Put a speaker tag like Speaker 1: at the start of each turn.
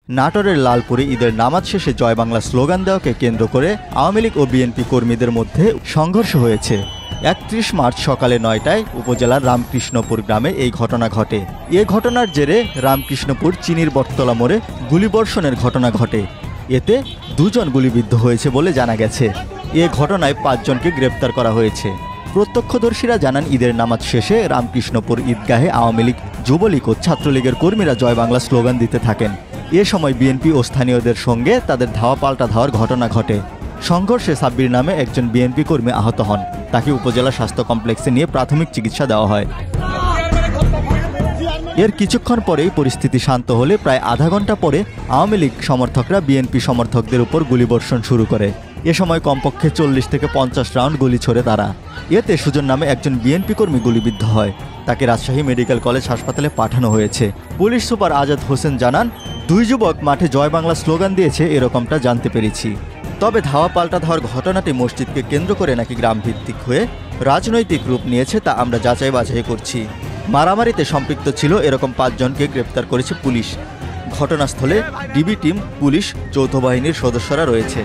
Speaker 1: নাটোরের লালপুরে ঈদের নামাজ শেষে জয় বাংলা স্লোগান দেওয়াকে কেন্দ্র করে আওয়ামী লীগ ও বিএনপি কর্মীদের মধ্যে সংঘর্ষ হয়েছে। ৩১ মার্চ সকালে ৯টায় উপজেলার রামকৃষ্ণপুর গ্রামে এই ঘটনা ঘটে। এ ঘটনার জেরে রামকৃষ্ণপুর চিনির বটতলা মোড়ে গুলিবর্ষণের ঘটনা ঘটে। এতে ২ জন গুলিবিদ্ধ হয়েছে বলে জানা গেছে। এ ঘটনায় ৫ জনকে গ্রেপ্তার করা হয়েছে। প্রত্যক্ষদর্শীরা জানান, ঈদের নামাজ শেষে রামকৃষ্ণপুর ঈদগাহে আওয়ামী লীগ, যুবলীগ ও ছাত্রলীগের কর্মীরা জয় বাংলা স্লোগান দিতে থাকেন। এ সময় বিএনপি ও স্থানীয়দের সঙ্গে তাদের ধাওয়া পাল্টা ধাওয়ার ঘটনা ঘটে। সংঘর্ষে সাব্বির নামে একজন বিএনপি কর্মী আহত হন। তাকে উপজেলা স্বাস্থ্য কমপ্লেক্সে নিয়ে প্রাথমিক চিকিৎসা দেওয়া হয়। এর কিছুক্ষণ পরেই পরিস্থিতি শান্ত হলে প্রায় আধা ঘন্টা পরে আওয়ামী লীগ সমর্থকরা বিএনপি সমর্থকদের উপর গুলিবর্ষণ শুরু করে। এ সময় কমপক্ষে ৪০ থেকে ৫০ রাউন্ড গুলি ছোড়ে তারা। এতে সুজন নামে একজন বিএনপি কর্মী গুলিবিদ্ধ হয়। তাকে রাজশাহী মেডিকেল কলেজ হাসপাতালে পাঠানো হয়েছে। পুলিশ সুপার আজাদ হোসেন জানান, ২ যুবক মাঠে জয় বাংলা স্লোগান দিয়েছে এরকমটা জানতে পেরেছি। তবে ধাওয়া পাল্টা ধাওয়ার ঘটনাটি মসজিদকে কেন্দ্র করে নাকি গ্রামভিত্তিক হয়ে রাজনৈতিক রূপ নিয়েছে তা আমরা যাচাই বাছাই করছি। মারামারিতে সম্পৃক্ত ছিল এরকম ৫ জনকে গ্রেপ্তার করেছে পুলিশ। ঘটনাস্থলে ডিবি টিম, পুলিশ, যৌথ বাহিনীর সদস্যরা রয়েছে।